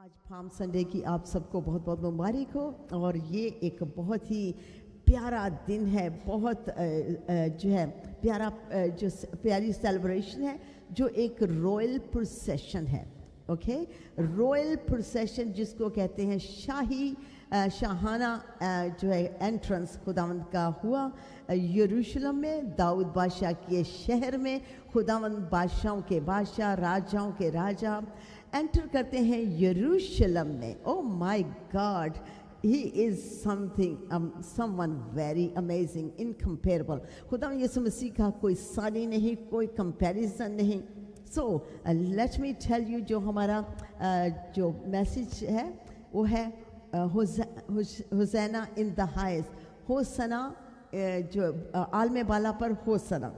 आज farm Sunday की आप सबको बहुत बहुत मुबारक हो। और ये एक बहुत ही प्यारा दिन है, बहुत जो है प्यारी सेलिब्रेशन है, जो एक रॉयल प्रोसेशन है। ओके, रॉयल प्रोसेशन जिसको कहते हैं शाहाना जो है एंट्रेंस खुदावंद का हुआ यरूशलेम में, दाऊद बादशाह के शहर में। खुदावंद बादशाहों के बादशाह, राजाओं के राजा एंटर करते हैं यरूशलेम में। Oh my God, he is someone very amazing, incomparable. खुदा यीशु मसीह का कोई सानी नहीं, कोई कंपैरिजन नहीं। So let me tell you, जो हमारा जो मैसेज है वो है होसैना इन द हाईएस्ट, होसना जो आलमे बाला पर होसना।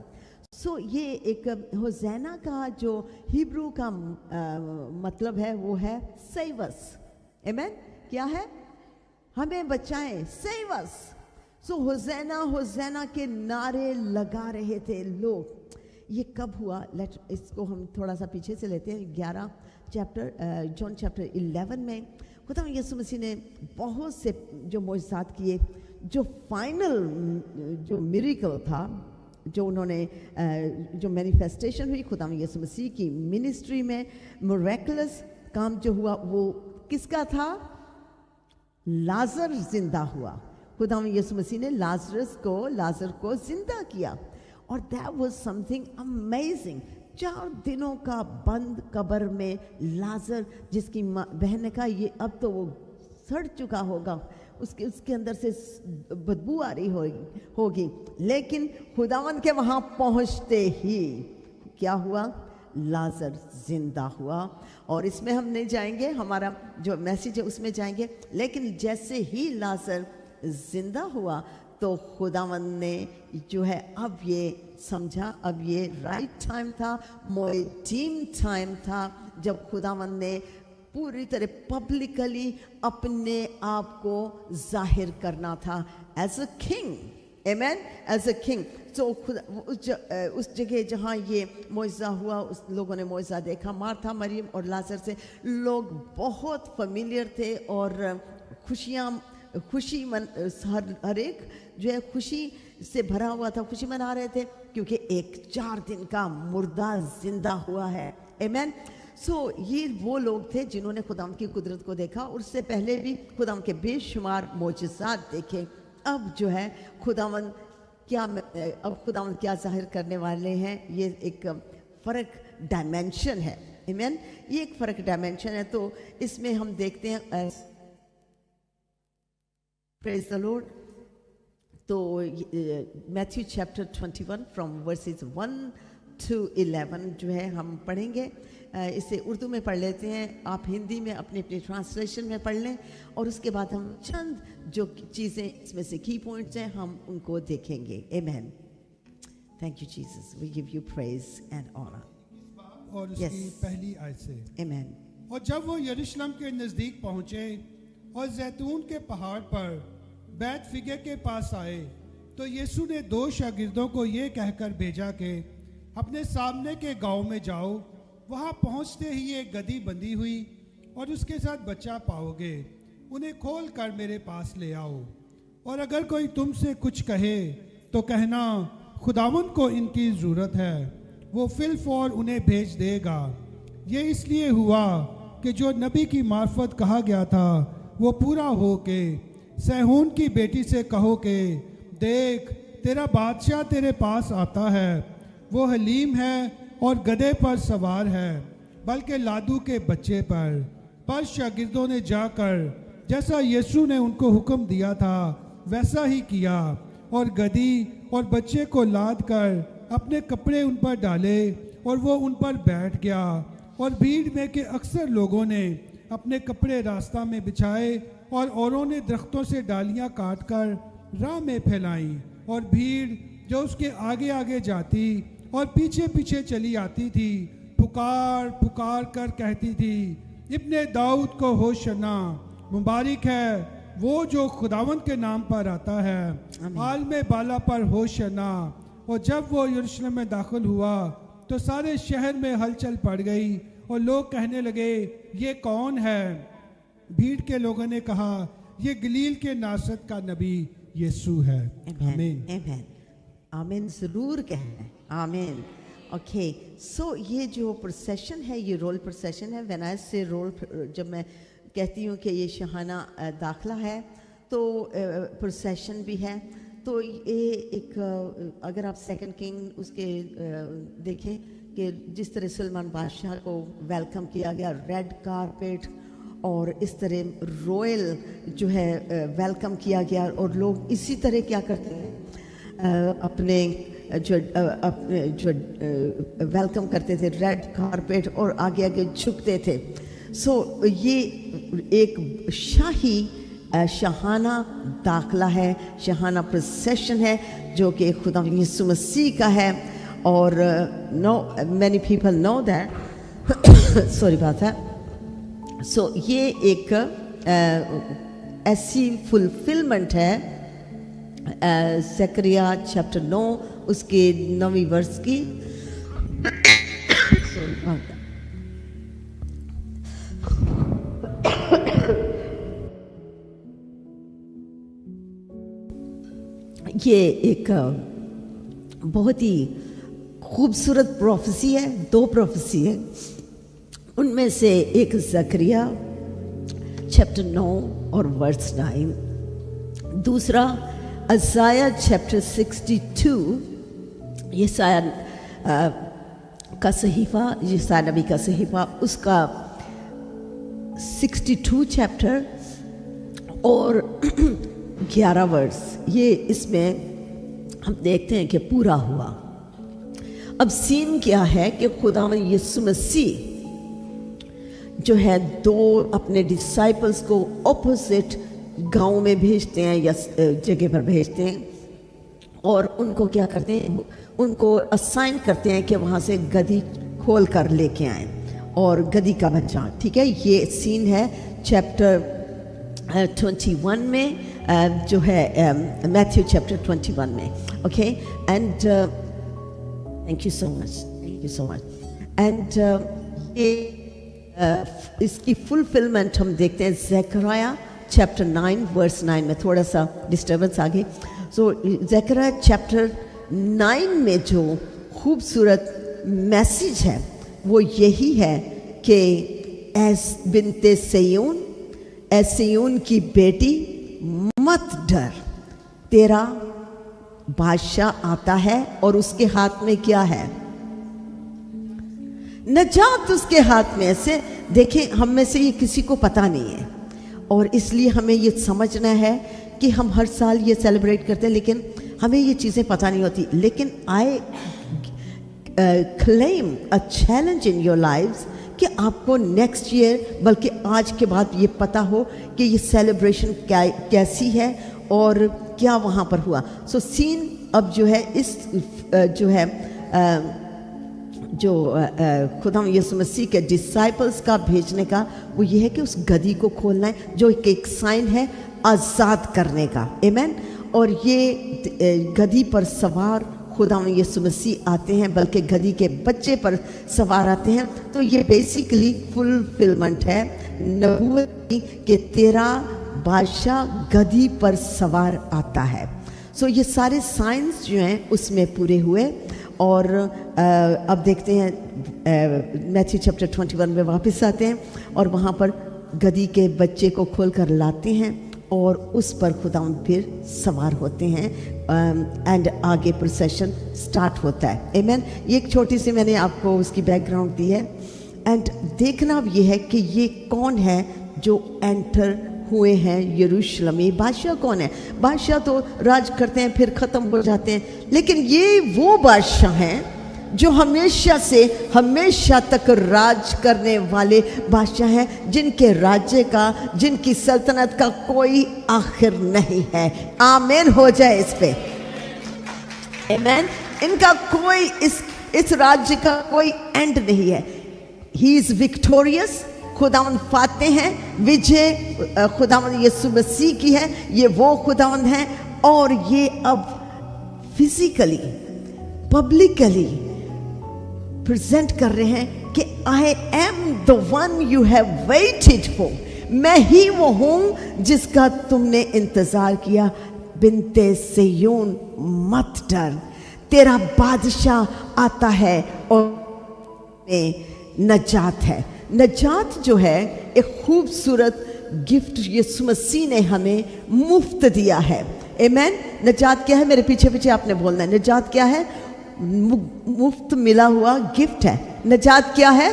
सो ये एक होसैना का जो हिब्रू का मतलब है वो है सेव अस। आमेन। क्या है? हमें बचाएं, सेव अस। सो होसैना होसैना के नारे लगा रहे थे लोग। ये कब हुआ? इसको हम थोड़ा सा पीछे से लेते हैं। 11 चैप्टर जॉन चैप्टर 11 में खुदा यीशु मसीह ने बहुत से जो मोजज़ात किए। जो फाइनल जो मिरेकल था, जो उन्होंने जो मैनिफेस्टेशन हुई खुदा यीशु मसीह की मिनिस्ट्री में, मिरेकलस काम जो हुआ वो किसका था? लाजर जिंदा हुआ। खुदा यीशु मसीह ने लाजर को जिंदा किया। और दैट वाज समथिंग अमेजिंग। 4 दिनों का बंद कब्र में लाजर, जिसकी बहन ने कहा ये अब तो वो सड़ चुका होगा, उसके अंदर से बदबू आ रही होगी। लेकिन खुदावंद के वहाँ पहुँचते ही क्या हुआ? लाजर जिंदा हुआ। और इसमें हम नहीं जाएंगे, हमारा जो मैसेज है उसमें जाएंगे। लेकिन जैसे ही लाजर जिंदा हुआ तो खुदावंद ने जो है अब ये समझा, अब ये राइट टाइम था, मोएडीम टाइम था, जब खुदावंद ने पूरी तरह पब्लिकली अपने आप को जाहिर करना था एज अ किंग। आमेन, एज अ किंग। तो उस जगह जहाँ ये मोइज़ा हुआ, उस लोगों ने मोइज़ा देखा, मार्था, मरियम और लाजर से लोग बहुत फेमिलियर थे। और खुशी हर एक जो है खुशी से भरा हुआ था, खुशी मना रहे थे, क्योंकि एक 4 दिन का मुर्दा जिंदा हुआ है। आमेन। सो ये वो लोग थे जिन्होंने खुदाम की कुदरत को देखा। उससे पहले भी खुदाम के बेशुमार मोजज़ात देखे। अब जो है खुदावंद क्या जाहिर करने वाले हैं, ये एक फ़र्क डायमेंशन है। आमेन, ये एक फ़र्क डायमेंशन है। तो इसमें हम देखते हैं, प्रेज द लॉर्ड। तो Matthew chapter 21 from versus 1 to 11 जो है हम पढ़ेंगे। इसे उर्दू में पढ़ लेते हैं, आप हिंदी में अपनी अपनी ट्रांसलेशन में पढ़ लें। और उसके बाद हम चंद जो चीज़ें इसमें से की पॉइंट्स हैं हम उनको देखेंगे। Amen. Thank you Jesus, we give you praise and honour. और उसकी पहली आयत से, आमेन। और जब वो यरूशलेम के नज़दीक पहुँचे और जैतून के पहाड़ पर बैत फिगे के पास आए, तो यीशु ने 2 शागिर्दों को ये कहकर भेजा कि अपने सामने के गांव में जाओ। वहां पहुंचते ही एक गधी बंधी हुई और उसके साथ बच्चा पाओगे, उन्हें खोल कर मेरे पास ले आओ। और अगर कोई तुमसे कुछ कहे तो कहना खुदावंद को इनकी ज़रूरत है, वो फिल फौर उन्हें भेज देगा। ये इसलिए हुआ कि जो नबी की मार्फत कहा गया था वो पूरा हो के सहून की बेटी से कहो कि देख तेरा बादशाह तेरे पास आता है, वो हलीम है और गधे पर सवार है, बल्कि लादू के बच्चे पर शागिर्दों ने जाकर जैसा यीशु ने उनको हुक्म दिया था वैसा ही किया। और गधी और बच्चे को लाद कर अपने कपड़े उन पर डाले और वो उन पर बैठ गया। और भीड़ में के अक्सर लोगों ने अपने कपड़े रास्ता में बिछाए और औरों ने दरख्तों से डालियां काट कर राह में फैलाई। और भीड़ जो उसके आगे आगे जाती और पीछे पीछे चली आती थी, पुकार पुकार कर कहती थी, इब्ने दाऊद को होशना, मुबारक है वो जो खुदावंद के नाम पर आता है, आलमे बाला पर होशना। और जब वो यरूशलेम में दाखिल हुआ तो सारे शहर में हलचल पड़ गई और लोग कहने लगे ये कौन है। भीड़ के लोगों ने कहा ये गलील के नासरत का नबी यीशु है। आमीन। Amen. आमीन ज़रूर कहना है। आमीन। ओके, सो ये जो प्रोसेशन है, ये रोल प्रोसेशन है। व्हेन आई से रोल, जब मैं कहती हूँ कि ये शहाना दाखला है, तो प्रोसेशन भी है। तो ये एक, अगर आप सेकंड किंग उसके देखें कि जिस तरह सलमान बादशाह को वेलकम किया गया, रेड कारपेट और इस तरह रॉयल जो है वेलकम किया गया, और लोग इसी तरह क्या करते हैं, अपने जो वेलकम करते थे, रेड कारपेट, और आगे आगे झुकते थे। सो ये एक शाही शहाना दाखला है, शहाना प्रोसेशन है, जो कि खुदा यीशु मसीह का है। और know many people know that sorry बात है। सो ये एक ऐसी फुलफिलमेंट है ज़करिया चैप्टर 9 उसके 9वीं वर्ष की। ये एक बहुत ही खूबसूरत प्रोफेसी है। 2 प्रोफेसी है, उनमें से एक ज़करिया चैप्टर 9 और वर्स 9, दूसरा असाया चैप्टर 62, यसाया का सहीफ़ा, यसाया नबी का सहीफ़ा, उसका 62 चैप्टर और 11 वर्स। ये इसमें हम देखते हैं कि पूरा हुआ। अब सीन क्या है कि खुदावंद यीशु मसीह जो है 2 अपने डिसाइपल्स को ऑपोजिट गांव में भेजते हैं या जगह पर भेजते हैं, और उनको क्या करते हैं, उनको असाइन करते हैं कि वहाँ से गधी खोल कर लेके आए, और गधी का बच्चा। ठीक है, ये सीन है चैप्टर 21 में, जो है मैथ्यू चैप्टर 21 में। Okay, and thank you so much. And ये इसकी फुलफिलमेंट हम देखते हैं ज़करिया चैप्टर 9 वर्स 9 में। थोड़ा सा डिस्टर्बेंस आ गई। सो ज़करिया चैप्टर 9 में जो खूबसूरत मैसेज है वो यही है कि ऐस बिनते सयून, ऐ सयून की बेटी मत डर, तेरा बादशाह आता है और उसके हाथ में क्या है, नजात उसके हाथ में। ऐसे देखें, हम में से ये किसी को पता नहीं है, और इसलिए हमें ये समझना है कि हम हर साल ये सेलिब्रेट करते हैं, लेकिन हमें ये चीज़ें पता नहीं होती। लेकिन I claim a challenge in your lives कि आपको नेक्स्ट ईयर, बल्कि आज के बाद ये पता हो कि ये सेलिब्रेशन कैसी है और क्या वहाँ पर हुआ। सो सीन अब जो है इस जो है जो खुदा यीशु मसीह के डिसाइपल्स का भेजने का, वो ये है कि उस गधी को खोलना है, जो एक साइन है आज़ाद करने का। आमीन। और ये गधी पर सवार खुदा यीशु मसीह आते हैं, बल्कि गधी के बच्चे पर सवार आते हैं। तो ये बेसिकली फुलफिलमेंट है नबूवत की कि तेरा बादशाह गधी पर सवार आता है। सो ये सारे साइंस जो हैं उसमें पूरे हुए। और अब देखते हैं मैथ्यू चैप्टर 21 में वापस आते हैं, और वहाँ पर गधी के बच्चे को खोल कर लाते हैं, और उस पर खुदावंद फिर सवार होते हैं, एंड आगे प्रोसेशन स्टार्ट होता है। आमीन। ये एक छोटी सी मैंने आपको उसकी बैकग्राउंड दी है। एंड देखना अब ये है कि ये कौन है जो एंटर हुए हैं यरूशलेम में। बादशाह कौन है? बादशाह तो राज करते हैं फिर ख़त्म हो जाते हैं, लेकिन ये वो बादशाह हैं जो हमेशा से हमेशा तक राज करने वाले बादशाह हैं, जिनके राज्य का, जिनकी सल्तनत का कोई आखिर नहीं है। आमीन हो जाए इस पे। आमीन। इनका कोई इस राज्य का कोई एंड नहीं है। He is victorious. खुदावंद फाते हैं, विजय खुदावंद यीशु मसीह की है। ये वो खुदावंद हैं, और ये अब फिजिकली पब्लिकली प्रेजेंट कर रहे हैं कि I am the one you have waited for. मैं ही वो हूं जिसका तुमने इंतजार किया। बिन्ते सिय्योन मत डर, तेरा बादशाह आता है और में नजात है। नजात जो है एक खूबसूरत गिफ्ट यीशु मसीह ने हमें मुफ्त दिया है। आमेन। नजात क्या है? मेरे पीछे पीछे आपने बोलना है। नजात क्या है? मुफ्त मिला हुआ गिफ्ट है। नजात क्या है?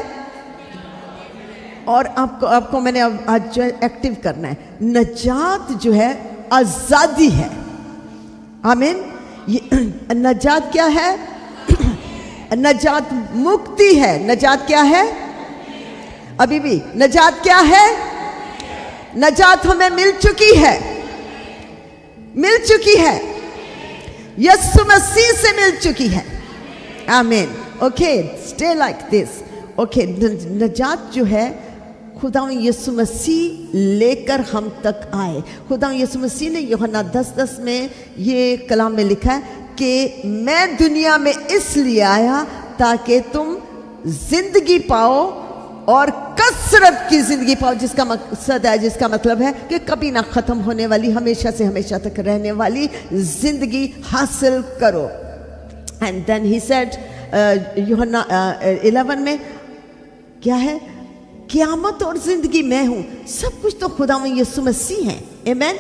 और आपको मैंने आज जो एक्टिव करना है। नजात जो है आजादी है। आमीन। नजात क्या है? नजात मुक्ति है। नजात क्या है? अभी भी नजात क्या है? नजात हमें मिल चुकी है, मिल चुकी है, यीशु मसीह से मिल चुकी है। आमीन। Okay, stay like this. Okay, नजात जो है खुदा यीशु मसीह लेकर हम तक आए। खुदा यीशु मसीह ने यूहन्ना 10:10 में ये कलाम में लिखा है कि मैं दुनिया में इसलिए आया ताकि तुम जिंदगी पाओ और कसरत की जिंदगी पाओ, जिसका मकसद है, जिसका मतलब है कि कभी ना खत्म होने वाली, हमेशा से हमेशा तक रहने वाली जिंदगी हासिल करो। एंड देन ही सेड, यूहन्ना 11 में क्या है? क़यामत और जिंदगी मैं हूं। सब कुछ तो खुदावंद यीशु मसीह है। आमीन।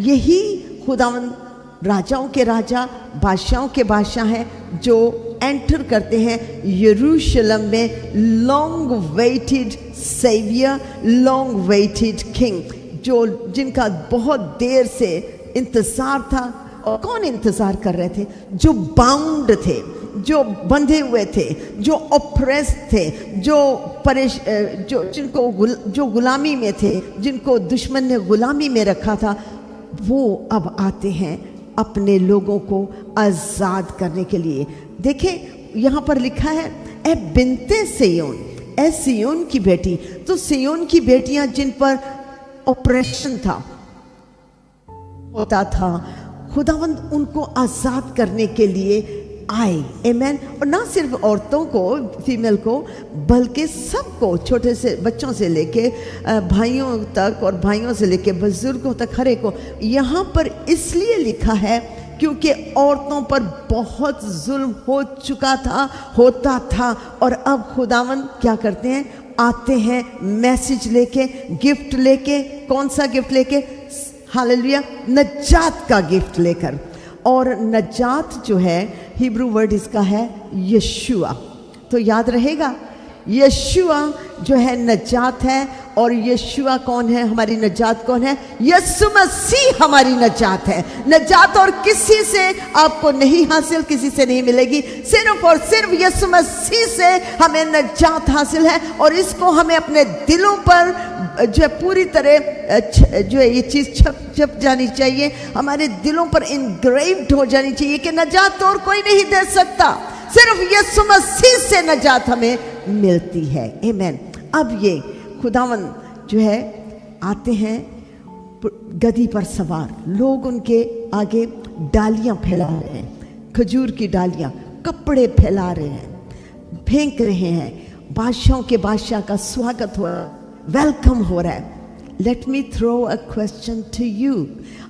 यही खुदावंद राजाओं के राजा, बादशाहों के बादशाह हैं जो एंटर करते हैं यरूशलेम में। Long waited saviour, long waited king, जो जिनका बहुत देर से इंतजार था। और कौन इंतजार कर रहे थे? जो बाउंड थे, जो बंधे हुए थे, जो ऑप्रेस थे, जो गुलामी में थे, जिनको दुश्मन ने गुलामी में रखा था, वो अब आते हैं अपने लोगों को आज़ाद करने के लिए। देखें यहाँ पर लिखा है, ए बिन्ते सिय्योन, ए सिय्योन की बेटी। तो सिय्योन की बेटियां जिन पर ऑपरेशन होता था, खुदावंद उनको आज़ाद करने के लिए आए। आमीन। और ना सिर्फ औरतों को, फीमेल को, बल्कि सबको, छोटे से बच्चों से लेके भाइयों तक और भाइयों से लेके बुजुर्गों तक, हर एक को। यहाँ पर इसलिए लिखा है क्योंकि औरतों पर बहुत जुल्म हो चुका था, होता था। और अब खुदावंद क्या करते हैं? आते हैं मैसेज लेके, गिफ्ट लेके। कौन सा गिफ्ट लेके? हालेलुया, नजात का गिफ्ट लेकर। और नजात जो है, हिब्रू वर्ड इसका है यशुआ। तो याद रहेगा, यशुआ जो है नजात है। और यशुआ कौन है? हमारी नजात कौन है? यीशु मसीह हमारी नजात है। नजात और किसी से आपको नहीं हासिल, किसी से नहीं मिलेगी, सिर्फ और सिर्फ यीशु मसीह से हमें नजात हासिल है। और इसको हमें अपने दिलों पर जो है पूरी तरह जो है ये चीज़ छप जानी चाहिए, हमारे दिलों पर इनग्रेव्ड हो जानी चाहिए कि नजात और कोई नहीं दे सकता, सिर्फ यीशु मसीह से नजात हमें मिलती है। आमीन। अब ये खुदावंद जो है आते हैं गदी पर सवार, लोग उनके आगे डालियां फैला रहे हैं, खजूर की डालियां, कपड़े फैला रहे हैं, फेंक रहे हैं। बादशाहों के बादशाह का स्वागत हो रहा है, वेलकम हो रहा है। Let me throw a question to you.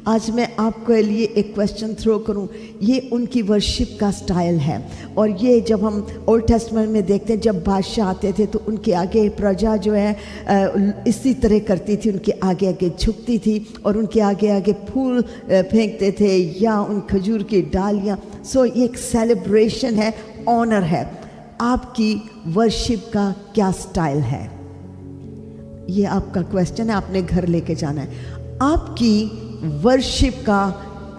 आज मैं आपके लिए एक क्वेश्चन थ्रो करूं। ये उनकी वर्शिप का स्टाइल है। और ये जब हम ओल्ड टेस्टमेंट में देखते हैं, जब बादशाह आते थे तो उनके आगे प्रजा जो है इसी तरह करती थी, उनके आगे आगे झुकती थी और उनके आगे आगे फूल फेंकते थे या उन खजूर की डालियाँ। सो ये एक सेलिब्रेशन है, ऑनर है। आपकी वर्शिप का क्या स्टाइल है? ये आपका क्वेश्चन है, आपने घर लेके जाना है। आपकी वर्शिप का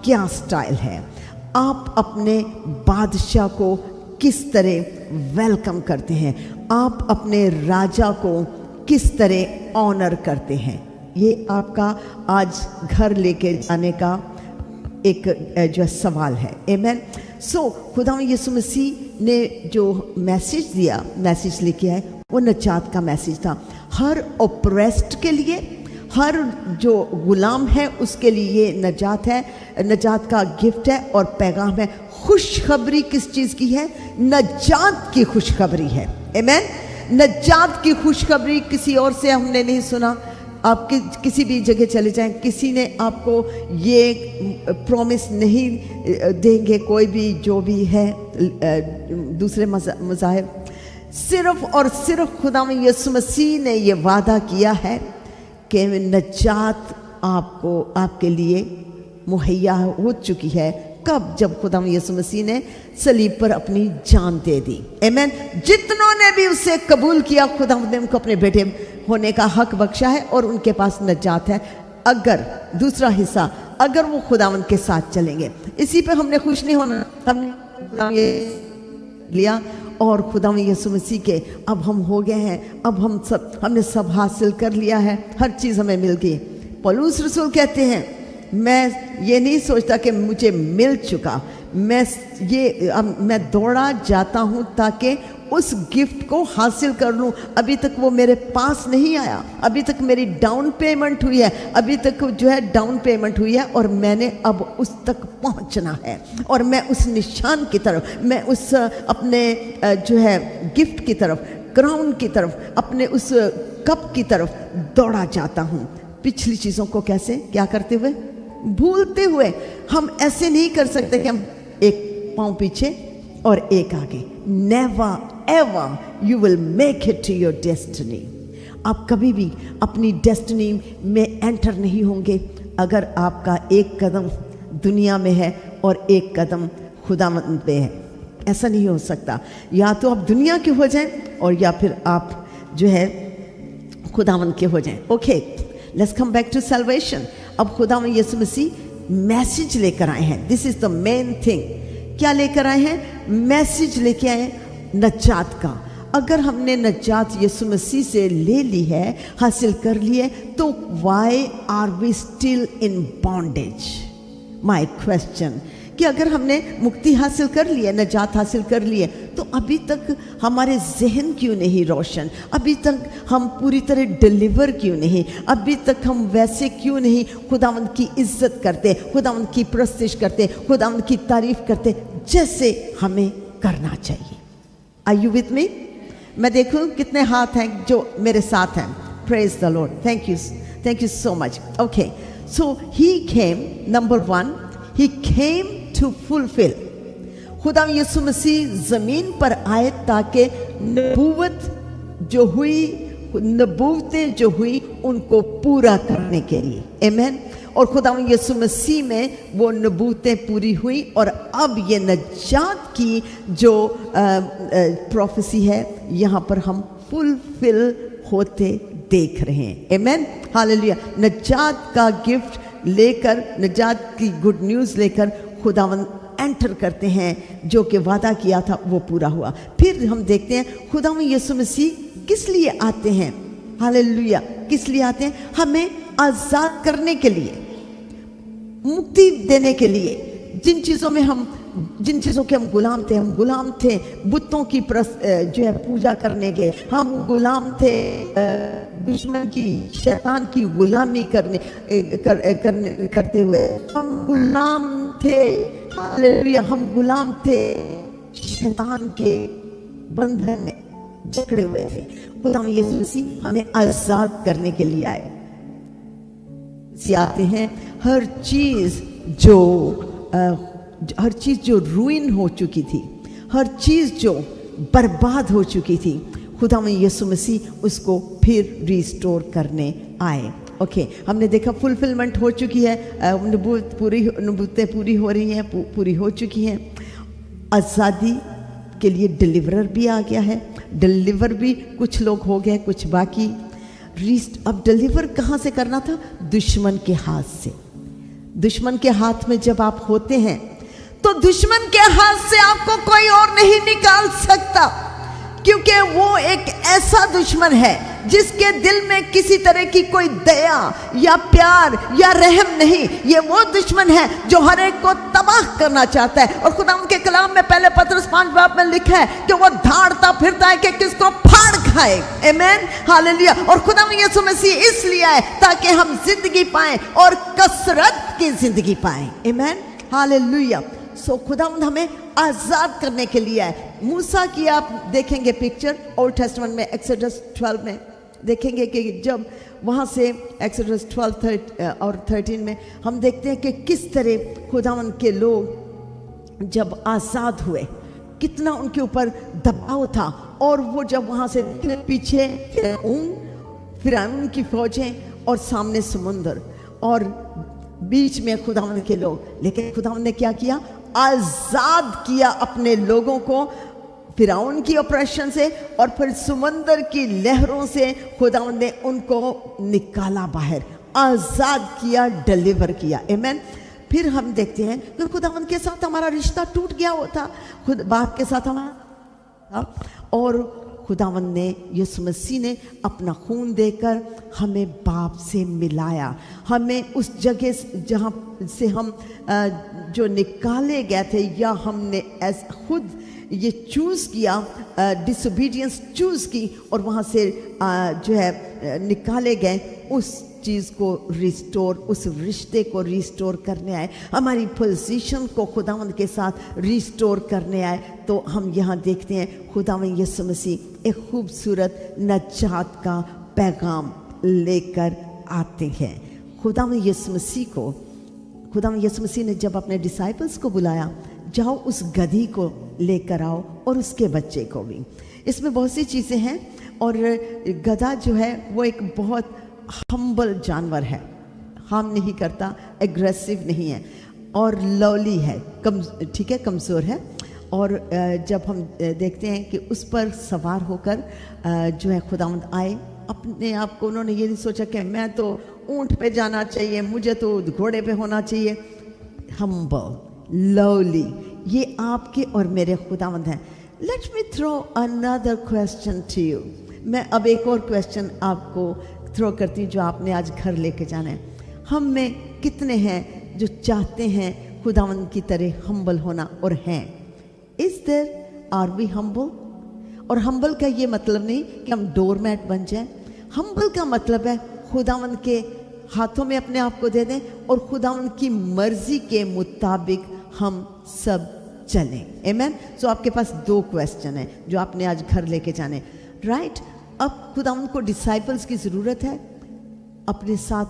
क्या स्टाइल है? आप अपने बादशाह को किस तरह वेलकम करते हैं? आप अपने राजा को किस तरह ऑनर करते हैं? ये आपका आज घर लेके जाने का एक जो सवाल है। आमीन। सो खुदा यीशु मसीह ने जो मैसेज दिया, मैसेज लेके आए, वो नजात का मैसेज था। हर ओप्रेस्ड के लिए, हर जो गुलाम है उसके लिए नजात है, नजात का गिफ्ट है और पैगाम है। खुशखबरी किस चीज़ की है? नजात की खुशखबरी है। आमीन। नजात की खुशखबरी किसी और से हमने नहीं सुना। آپ کسی بھی جگہ چلے جائیں, کسی نے آپ کو یہ پرومس نہیں دیں گے, کوئی بھی جو بھی ہے دوسرے مذاہب, صرف اور صرف خداوند یسوع مسیح نے یہ وعدہ کیا ہے کہ نجات آپ کے لیے مہیا ہو چکی ہے. کب؟ جب خداوند یسوع مسیح نے صلیب پر اپنی جان دے دی. آمین. جتنوں نے بھی اسے قبول کیا, خداوند نے ان کو اپنے بیٹے ہونے کا حق بخشا ہے اور ان کے پاس نجات ہے, اگر دوسرا حصہ اگر وہ خداوند کے ساتھ چلیں گے. اسی پہ ہم نے خوش نہیں ہونا, ہم نے یہ لیا اور خداوند یسوع مسیح کے اب ہم ہو گئے ہیں, اب ہم نے سب حاصل کر لیا ہے, ہر چیز ہمیں مل گئی. پولس رسول کہتے ہیں میں یہ نہیں سوچتا کہ مجھے مل چکا, میں دوڑا جاتا ہوں تاکہ اس گفٹ کو حاصل کر لوں. ابھی تک وہ میرے پاس نہیں آیا, ابھی تک میری ڈاؤن پیمنٹ ہوئی ہے, ابھی تک جو ہے ڈاؤن پیمنٹ ہوئی ہے اور میں نے اب اس تک پہنچنا ہے, اور میں اس نشان کی طرف, میں اس اپنے جو ہے گفٹ کی طرف, کراؤن کی طرف, اپنے اس کپ کی طرف دوڑا جاتا ہوں. پچھلی چیزوں کو کیسے کیا کرتے ہوئے, بھولتے ہوئے. ہم ایسے نہیں کر سکتے کہ ہم ایک پاؤں پیچھے اور ایک آگے. Never ever you will make it to your destiny. آپ کبھی بھی اپنی ڈیسٹنی میں انٹر نہیں ہوں گے اگر آپ کا ایک قدم دنیا میں ہے اور ایک قدم خداوند پہ ہے. ایسا نہیں ہو سکتا. یا تو آپ دنیا کے ہو جائیں اور یا پھر آپ جو ہے خداوند کے ہو جائیں. Okay, let's come back to salvation. اب خداوند یسوع مسیح میسیج لے کر آئے ہیں. This is the main thing. کیا لے کر آئے ہیں؟ میسیج لے کے آئے نجات کا. اگر ہم نے نجات یسوع مسیح سے لے لی ہے, حاصل کر لی ہے, تو why are we still in bondage? My question کہ اگر ہم نے مکتی حاصل کر لی ہے, نجات حاصل کر لی ہے, تو ابھی تک ہمارے ذہن کیوں نہیں روشن؟ ابھی تک ہم پوری طرح ڈیلیور کیوں نہیں؟ ابھی تک ہم ویسے کیوں نہیں خداوند کی عزت کرتے, خداوند کی پرستش کرتے, خداوند کی تعریف کرتے جیسے ہمیں کرنا چاہیے؟ Are you with me? میں دیکھوں کتنے ہاتھ ہیں جو میرے ساتھ ہیں. Praise the Lord. Thank you so much. Okay, so he came, number one, he came to fulfill. خدا یسوع مسیح زمین پر آئے تاکہ نبوتیں جو ہوئی ان کو پورا کرنے کے لیے. آمین. اور خدا یسوع مسیح میں وہ نبوتیں پوری ہوئی, اور اب یہ نجات کی جو پروفیسی ہے یہاں پر ہم فلفل ہوتے دیکھ رہے ہیں. آمین. ہاللیلویا. نجات کا گفٹ لے کر, نجات کی گڈ نیوز لے کر خداوند انٹر کرتے ہیں. جو کہ وعدہ کیا تھا وہ پورا ہوا. پھر ہم دیکھتے ہیں خداوند یسوع مسیح کس لیے آتے ہیں. ہاللیلویا. کس لیے آتے ہیں؟ ہمیں آزاد کرنے کے لیے, مکتی دینے کے لیے. جن چیزوں کے ہم غلام تھے بتوں کی جو ہے پوجا کرنے کے, ہم غلام تھے دشمن کی, شیطان کی غلامی کرتے ہوئے, ہم غلام تھے. ہم غلام تھے شیطان کے بندھن میں جکڑے ہوئے تھے. خدا یسوع مسیح ہمیں آزاد کرنے کے لیے آئے. آتے ہیں ہر چیز جو روئن ہو چکی تھی, ہر چیز جو برباد ہو چکی تھی, خدا یسوع مسیح اس کو پھر ریسٹور کرنے آئے. اوکے, ہم نے دیکھا فلفلمنٹ ہو چکی ہے, نبوتیں پوری ہو رہی ہیں, پوری ہو چکی ہیں. آزادی کے لیے ڈیلیورر بھی آ گیا ہے. ڈیلیور بھی کچھ لوگ ہو گئے, کچھ باقی. اب ڈیلیور کہاں سے کرنا تھا؟ دشمن کے ہاتھ سے. دشمن کے ہاتھ میں جب آپ ہوتے ہیں تو دشمن کے ہاتھ سے آپ کو کوئی اور نہیں نکال سکتا, کیونکہ وہ ایک ایسا دشمن ہے جس کے دل میں کسی طرح کی کوئی دیا یا پیار یا رحم نہیں. یہ وہ دشمن ہے جو ہر ایک کو تباہ کرنا چاہتا ہے. اور خدا ان کے کلام میں پہلے پطرس 5 باب میں لکھا ہے کہ وہ دھاڑتا پھرتا ہے کہ کس کو پھاڑ کھائے. آمین. ہاللیلویا. اور خدا یسوع مسیح اس لیے آئے تاکہ ہم زندگی پائیں اور کثرت کی زندگی پائیں. آمین. ہاللیلویا. سو خداوند ہمیں آزاد کرنے کے لیے ہے. موسیٰ کی آپ دیکھیں گے پکچر اولڈ ٹیسٹمنٹ میں, ایکسوڈس 12 میں देखेंगे कि जब वहाँ से एक्सोडस 12 और 13 में हम देखते हैं कि किस तरह खुदावन के लोग जब आज़ाद हुए, कितना उनके ऊपर दबाव था, और वो जब वहाँ से पीछे फिरौन की फौजें और सामने समुंदर और बीच में खुदावन के लोग, लेकिन खुदावन ने क्या किया? आज़ाद किया अपने लोगों को फिरौन की ऑपरेशन से, और फिर समुंदर की लहरों से खुदावन ने उनको निकाला बाहर, आज़ाद किया, डिलीवर किया। आमीन। फिर हम देखते हैं कि खुदावन के साथ हमारा रिश्ता टूट गया होता, खुद बाप के साथ हमारा, और खुदावन ने, यीशु मसीह ने अपना खून देकर हमें बाप से मिलाया, हमें उस जगह जहाँ से हम जो निकाले गए थे, या हमने खुद ये चूज़ किया, डिसोबीडियंस चूज़ की, और वहाँ से जो है निकाले गए, उस चीज़ को रिस्टोर, उस रिश्ते को रिस्टोर करने आए, हमारी पोजीशन को खुदावंद के साथ रिस्टोर करने आए। तो हम यहाँ देखते हैं खुदावंद यीशु मसीह एक खूबसूरत नजात का पैगाम लेकर आते हैं। खुदावंद यीशु मसीह ने जब अपने डिसाइपल्स को बुलाया, जाओ उस गधी को लेकर आओ और उसके बच्चे को भी। इसमें बहुत सी चीज़ें हैं, और गधा जो है वो एक बहुत हम्बल जानवर है, हार्म नहीं करता, एग्रेसिव नहीं है, और लवली है, ठीक है, कमज़ोर है। और जब हम देखते हैं कि उस पर सवार होकर जो है खुदावंद आए, अपने आप को उन्होंने ये नहीं सोचा कि मैं तो ऊंट पे जाना चाहिए, मुझे तो घोड़े पे होना चाहिए। हम्बल, लवली, ये आपके और मेरे खुदावंद हैं। Let me throw another question to you. मैं अब एक और क्वेश्चन आपको थ्रो करती हूँ जो आपने आज घर लेके जाना है। हम में कितने हैं जो चाहते हैं खुदावंद की तरह हम्बल होना, और हैं? Is there, are we humble? और हम्बल का ये मतलब नहीं कि हम डोरमैट बन जाएं। हम्बल का मतलब है खुदावंद के हाथों में अपने आप को दे दें, और खुदावंद की मर्जी के मुताबिक हम सब चलें। आमीन। सो आपके पास 2 क्वेश्चन है जो आपने आज घर लेके जाने, राइट? अब खुदावंद को डिसाइपल्स की ज़रूरत है अपने साथ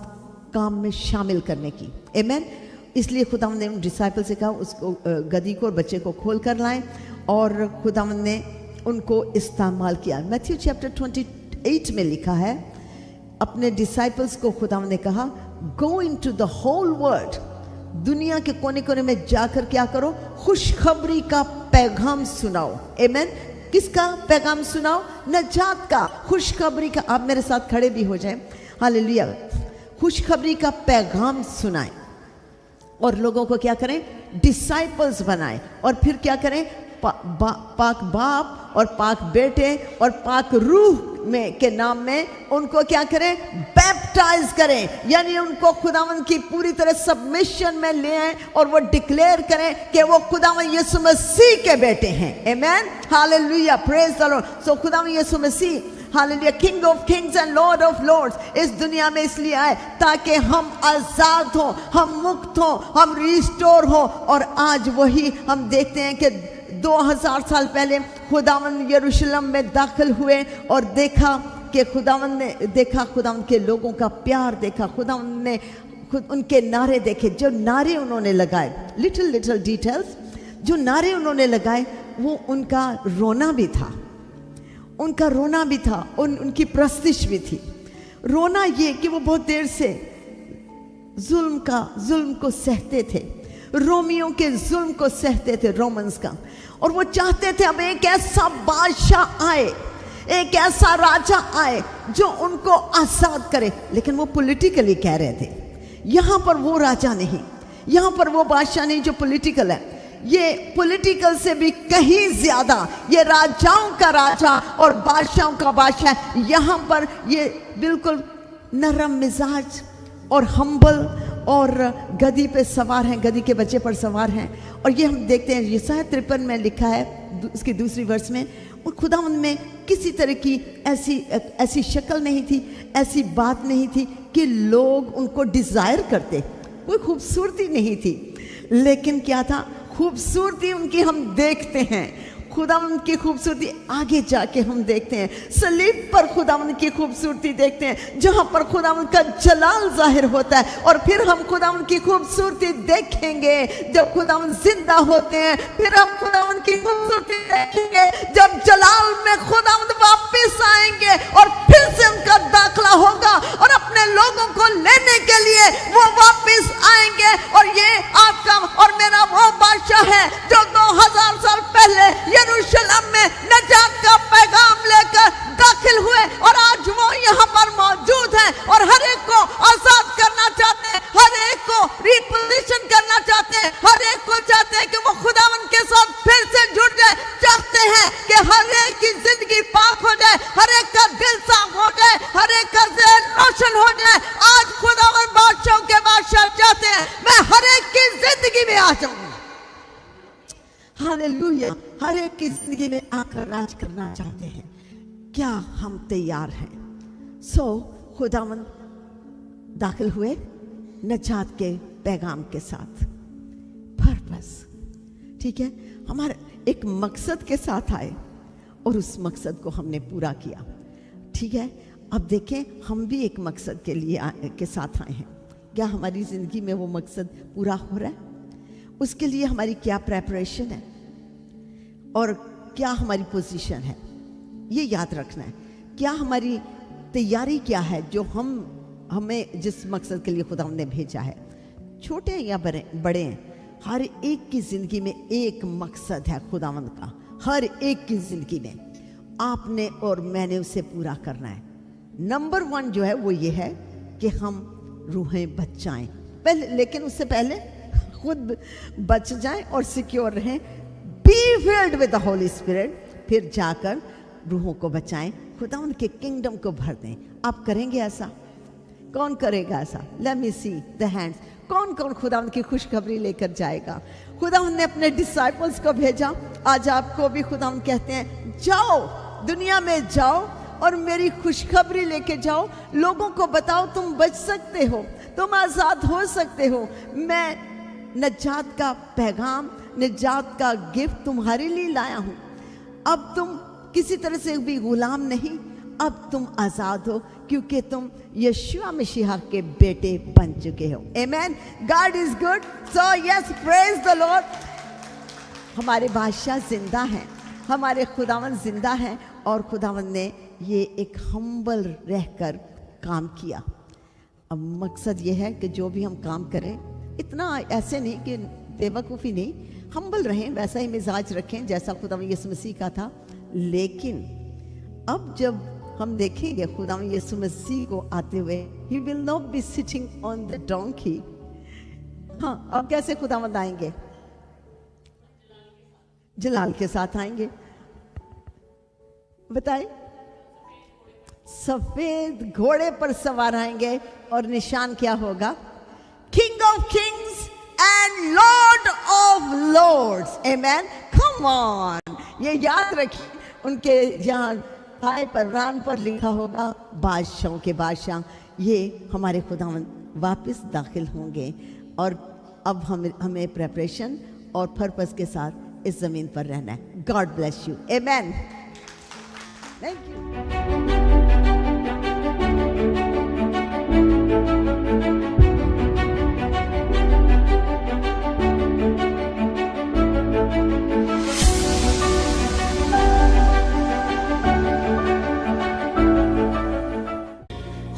काम में शामिल करने की। आमीन। इसलिए खुदावंद ने उन डिसाइपल से कहा उसको गधी को और बच्चे को खोल कर लाएं, और खुदावंद ने उनको इस्तेमाल किया। मैथ्यू चैप्टर 28 में लिखा है, अपने डिसाइपल्स को खुदावंद ने कहा, go into the whole world, दुनिया के कोने कोने में जाकर क्या करो? खुशखबरी का पैगाम सुनाओ। आमीन। किसका पैगाम सुनाओ? नजात का, खुशखबरी का। आप मेरे साथ खड़े भी हो जाएं। हालेलुया। खुशखबरी का पैगाम सुनाएं, और लोगों को क्या करें? डिसाइपल्स बनाएं, और फिर क्या करें? पाक बाप और पाक बेटे और पाक रूह में के नाम में उनको क्या करें? बैप्टाइज करें, यानी उनको खुदावंद की पूरी तरह सबमिशन में ले आए, और वो डिक्लेयर करें कि वो खुदावंद यीशु मसीह के बेटे हैं। आमीन। Hallelujah, praise the Lord. So खुदावंद यीशु मसीह, hallelujah, King of kings and Lord of lords, इस दुनिया में इसलिए आए ताकि हम आज़ाद हों, हम मुक्त हों, हम रिस्टोर हों। और आज वही हम देखते हैं कि 2000 साल पहले खुदावंद यरूशलेम में दाखिल हुए, और देखा कि खुदावंद ने देखा, खुदावंद के लोगों का प्यार देखा, खुदावंद ने खुद उनके नारे देखे, जो नारे उन्होंने लगाए, लिटिल डिटेल्स, जो नारे उन्होंने लगाए, वो उनका रोना भी था, उनका रोना भी था, उनकी प्रस्तिश भी थी। रोना ये कि वो बहुत देर से जुल्म को सहते थे, रोमियों के जुल्म को सहते थे, रोमन्स का, और वो चाहते थे अब एक ऐसा बादशाह आए, एक ऐसा राजा आए जो उनको आज़ाद करे। लेकिन वो पॉलिटिकली कह रहे थे, यहाँ पर वो राजा नहीं, यहाँ पर वो बादशाह नहीं जो पॉलिटिकल है, ये पॉलिटिकल से भी कहीं ज्यादा ये राजाओं का राजा और बादशाहों का बादशाह। यहाँ पर ये बिल्कुल नरम मिजाज और हम्बल, और गधी पे सवार हैं, गधी के बच्चे पर सवार हैं। और ये हम देखते हैं यशायाह 53 में लिखा है, उसकी दूसरी वर्ष में, और खुदावंद में किसी तरह की ऐसी शक्ल नहीं थी, ऐसी बात नहीं थी कि लोग उनको डिज़ायर करते, कोई खूबसूरती नहीं थी। लेकिन क्या था? खूबसूरती उनकी हम देखते हैं, खुदावंद की खूबसूरती आगे जाके हम देखते हैं, सलीब पर खुदावंद की खूबसूरती देखते हैं जहां पर खुदावंद का जलाल जाहिर होता है। और फिर हम खुदावंद की खूबसूरती देखेंगे जब खुदावंद जिंदा होते हैं, फिर हम खुदावंद की खूबसूरती देखेंगे जब जलाल में खुदावंद वापस आएंगे और फिर से उनका दाखला होगा और अपने लोगों को लेने के लिए वो वापस आएंगे। और ये आपका और मेरा वो बादशाह है जो 2000 साल पहले यरूशलेम में नजात का पैगाम लेकर दाखिल हुए और आज वो यहाँ पर मौजूद है और हर एक को आजाद करना चाहते हैं, हर एक को रिपोजिशन करना चाहते हैं, हर एक को चाहते हैं कि वो खुदावन के साथ फिर से जुड़ जाए, चाहते हैं कि हर एक की जिंदगी पाक हो जाए, हर एक का दिल साफ हो जाए, हर एक का दिल रोशन हो जाए। आज खुदावन बादशाहों के बादशाह चाहते हैं मैं हर एक की जिंदगी में आ जाऊं। हालेलुया, हर एक की जिंदगी में आकर राज करना चाहते हैं। क्या हम तैयार हैं? खुदावन दाखिल हुए नजात के पैगाम के साथ, पर्पस, ठीक है, हमारे एक मकसद के साथ आए और उस मकसद को हमने पूरा किया, ठीक है। अब देखें हम भी एक मकसद के लिए के साथ आए हैं। क्या हमारी ज़िंदगी में वो मकसद पूरा हो रहा है? उसके लिए हमारी क्या प्रेपरेशन है और क्या हमारी पोजीशन है, ये याद रखना है। क्या हमारी तैयारी क्या है जो हमें जिस मकसद के लिए खुदा ने भेजा है, छोटे या बड़े हैं, हर एक की ज़िंदगी में एक मकसद है खुदावंद का। हर एक की ज़िंदगी में आपने और मैंने उसे पूरा करना है। नंबर 1 जो है वो ये है कि हम रूहें बच जाएं पहले, लेकिन उससे पहले खुद बच जाएं और सिक्योर रहें। Be filled with the Holi spirit, फिर जाकर रूहों को बचाएं, खुदा उनके किंगडम को भर दें। आप करेंगे ऐसा? कौन करेगा ऐसा? Let me see the hands. कौन कौन खुदा उनकी खुशखबरी लेकर जाएगा? खुदा ने अपने डिसाइपल्स को भेजा, आज आपको भी खुदा कहते हैं जाओ, दुनिया में जाओ और मेरी खुशखबरी लेके जाओ, लोगों को बताओ तुम बच सकते हो, तुम आज़ाद हो सकते हो। मैं नजात का पैगाम, नजात का गिफ्ट तुम्हारे लिए लाया हूँ। अब तुम किसी तरह से भी गुलाम नहीं, अब तुम आज़ाद हो क्योंकि तुम यीशु मसीह के बेटे बन चुके हो। Amen. God is good, so yes, praise the Lord. हमारे बादशाह जिंदा हैं, हमारे खुदावंद जिंदा हैं और खुदावंद ने ये एक हम्बल रहकर काम किया। अब मकसद ये है कि जो भी हम काम करें, इतना ऐसे नहीं कि बेवकूफ़ी नहीं, हम्बल रहें, वैसा ही मिजाज रखें जैसा खुदावंद यीशु मसीह का था। लेकिन अब जब हम देखेंगे खुदावंद यीशु मसीह को आते हुए, he will not be sitting on the donkey. हाँ, अब कैसे खुदावंद आएंगे? जलाल के साथ आएंगे। बताए, सफेद घोड़े पर सवार आएंगे और निशान क्या होगा? King of kings and Lord of lords. आमेन। कम ऑन, ये याद रखिए। उनके यहाँ थाए पर, रान पर लिखा होगा बादशाहों के बादशाह। ये हमारे खुदावंद वापस दाखिल होंगे और अब हमें प्रेपरेशन और पर्पस के साथ इस जमीन पर रहना है। God bless you. Amen. Thank you.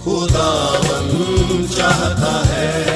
खुदावन चाहता है